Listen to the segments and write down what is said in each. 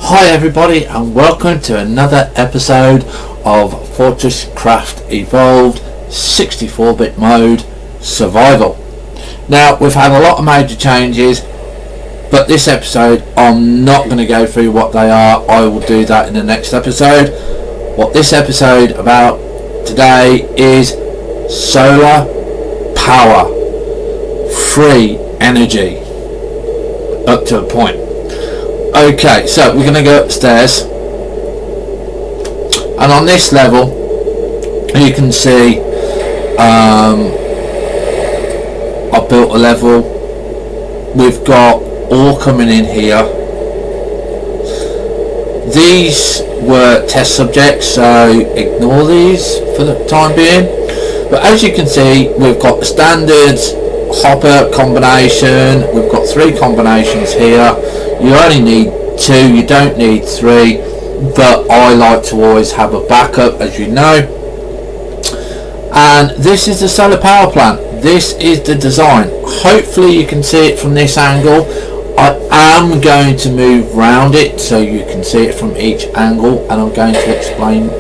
Hi everybody, and welcome to another episode of FortressCraft Evolved 64-bit mode survival. Now, we've had a lot of major changes, but this episode I'm not going to go through what they are. I will do that in the next episode. What this episode about today is solar power, free energy up to a point. Okay, so we're going to go upstairs, and on this level you can see I built a level. We've got ore coming in here. These were test subjects, so ignore these for the time being, but as you can see, we've got the standard hopper combination. We've got 3 combinations here. You only need 2, you don't need 3, but I like to always have a backup, as you know. And this is the solar power plant. This is the design. Hopefully you can see it from this angle. I am going to move round it so you can see it from each angle, and I'm going to explain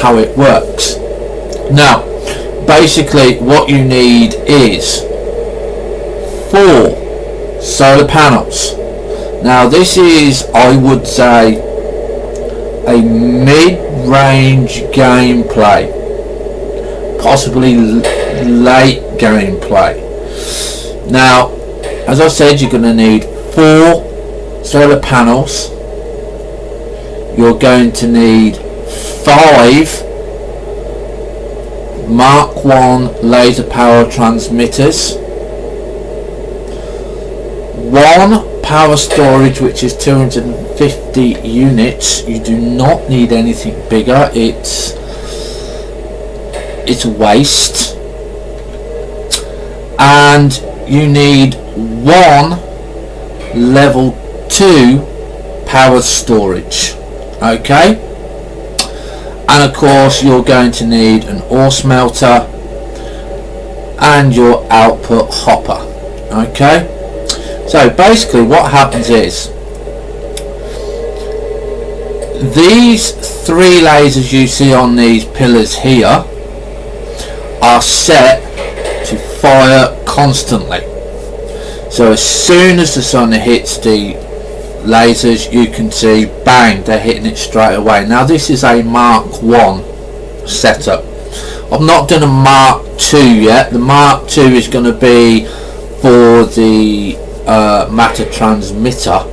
how it works. Now, basically what you need is 4 solar panels. Now this is, I would say, a mid-range gameplay, possibly late gameplay. Now, as I said, you're going to need 4 solar panels. You're going to need 5 Mark 1 laser power transmitters, 1 power storage, which is 250 units. You do not need anything bigger. It's a waste. And you need 1 level 2 power storage. Okay, and of course you're going to need an ore smelter and your output hopper. Okay, so basically what happens is these 3 lasers you see on these pillars here are set to fire constantly. So as soon as the sun hits the lasers, you can see, bang, they're hitting it straight away. Now this is a Mark 1 setup. I've not done a Mark 2 yet. The Mark 2 is going to be for the Matter transmitter,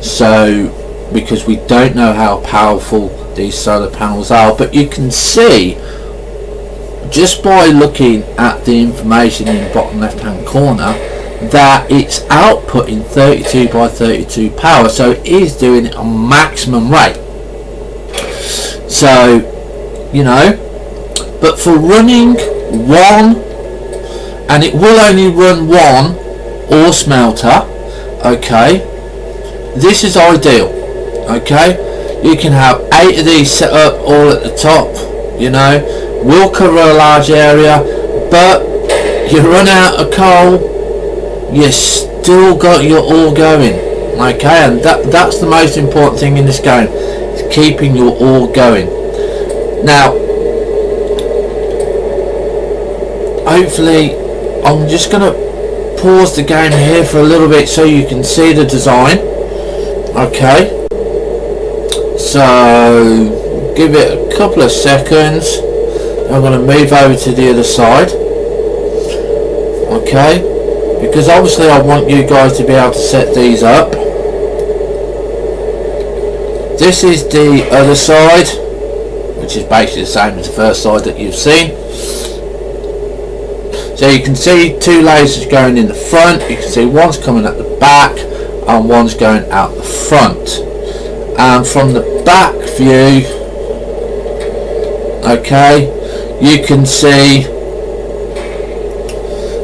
so because we don't know how powerful these solar panels are, but you can see just by looking at the information in the bottom left hand corner that it's outputting 32 by 32 power, so it is doing it on maximum rate. So, you know, but for running 1, and it will only run 1 ore smelter, okay, this is ideal. Okay, you can have 8 of these set up all at the top, you know, will cover a large area, but you run out of coal, you still got your ore going. Okay, and that's the most important thing in this game, is keeping your ore going. Now hopefully I'm just going to pause the game here for a little bit so you can see the design. Okay, so give it a couple of seconds. I'm going to move over to the other side. Okay, because obviously I want you guys to be able to set these up. This is the other side, which is basically the same as the first side that you've seen. So you can see 2 lasers going in the front. You can see one's coming at the back and one's going out the front. And from the back view, okay, you can see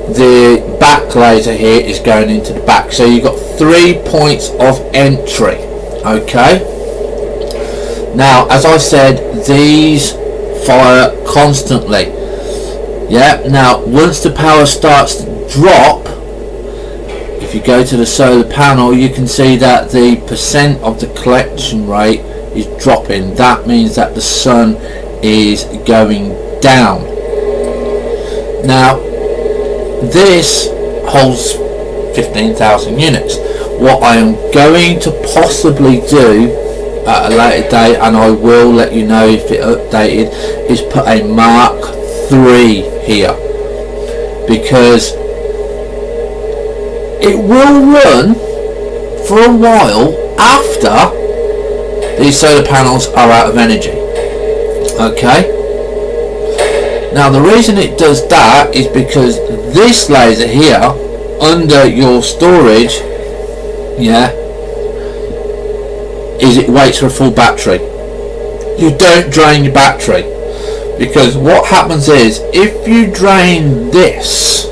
the back laser here is going into the back. So you've got 3 points of entry. Okay, now as I said, these fire constantly. Yeah, now once the power starts to drop, if if you go to the solar panel, you can see that the percent of the collection rate is dropping. That means that the sun is going down. Now this holds 15,000 units. What I am going to possibly do at a later date, and I will let you know if it updated, is put a Mark III here, because it will run for a while after these solar panels are out of energy. Okay, now the reason it does that is because this laser here under your storage, is it waits for a full battery. You don't drain your battery, because what happens is if you drain this,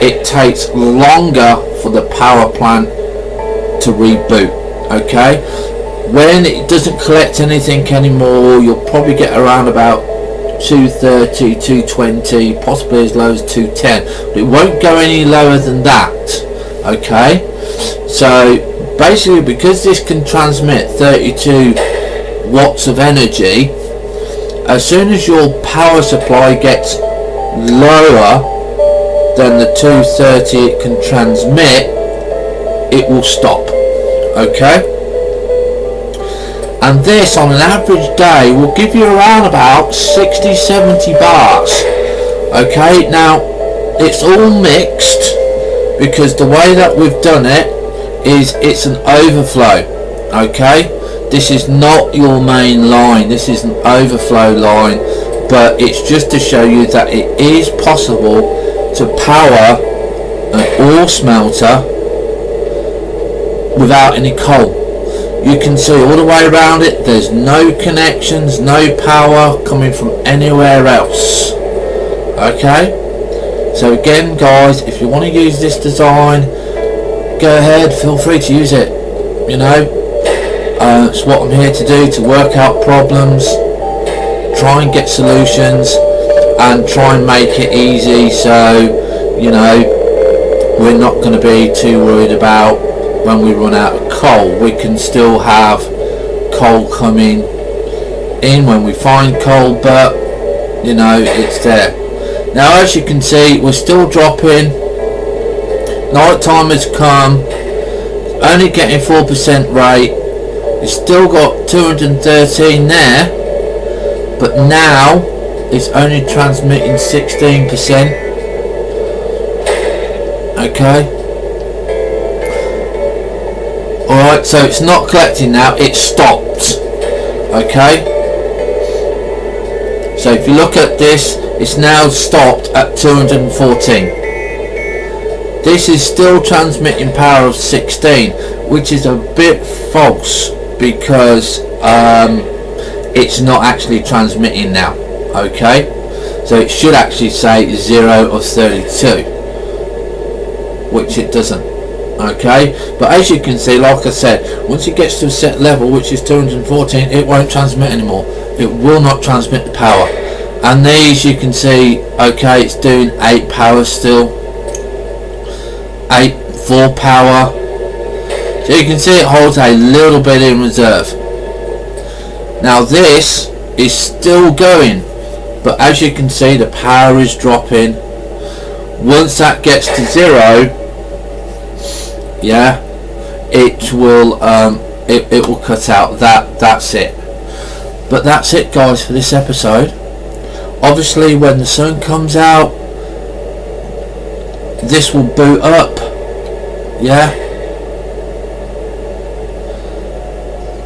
it takes longer for the power plant to reboot. Okay, when it doesn't collect anything anymore, you'll probably get around about 230, 220, possibly as low as 210, but it won't go any lower than that. Okay, so basically, because this can transmit 32 watts of energy, as soon as your power supply gets lower than the 230 it can transmit, it will stop. Okay, and this on an average day will give you around about 60-70 bars. Okay, now it's all mixed, because the way that we've done it is it's an overflow. Okay, this is not your main line, this is an overflow line, but it's just to show you that it is possible to power an ore smelter without any coal. You can see all the way around it, there's no connections, no power coming from anywhere else. Okay, so again guys, if you want to use this design, go ahead, feel free to use it. It's what I'm here to do, to work out problems, try and get solutions, and try and make it easy, so we're not going to be too worried about when we run out of coal. We can still have coal coming in when we find coal, but it's there. Now as you can see, we're still dropping. Night time has come, only getting 4% rate. It's still got 213 there, but now it's only transmitting 16%. Okay, alright, so it's not collecting now, it's stopped. Okay, so if you look at this, it's now stopped at 214. This is still transmitting power of 16, which is a bit false, because it's not actually transmitting now. Okay, so it should actually say 0 of 32, which it doesn't. Okay, but as you can see, like I said, once it gets to a set level, which is 214, it won't transmit anymore. It will not transmit the power. And these, you can see, okay, it's doing 8 power still, 4 power. So you can see it holds a little bit in reserve. Now this is still going, but as you can see, the power is dropping. Once that gets to 0, it will cut out. That's it. But that's it guys for this episode. Obviously when the sun comes out, this will boot up.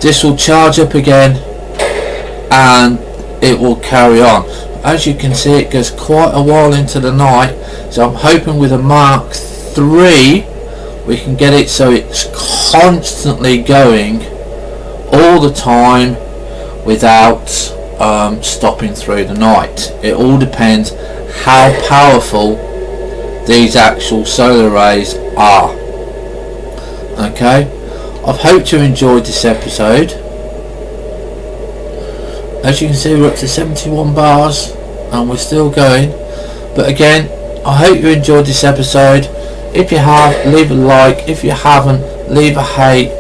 This will charge up again and it will carry on. As you can see, it goes quite a while into the night, so I'm hoping with a Mark III we can get it so it's constantly going all the time without stopping through the night. It all depends how powerful these actual solar arrays are. Okay, I've hoped you enjoyed this episode. As you can see, we're up to 71 bars and we're still going. But again, I hope you enjoyed this episode. If you have, leave a like. If you haven't, leave a hate.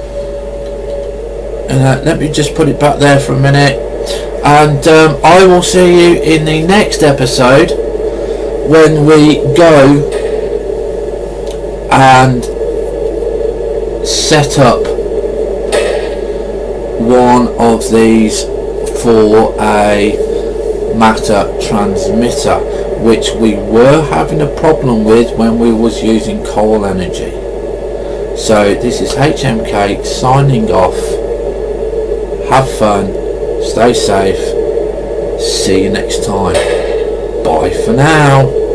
And let me just put it back there for a minute. And I will see you in the next episode when we go and set up one of these for a Matter transmitter, which we were having a problem with when we was using coal energy. So this is HMK signing off. Have fun, stay safe, see you next time, bye for now.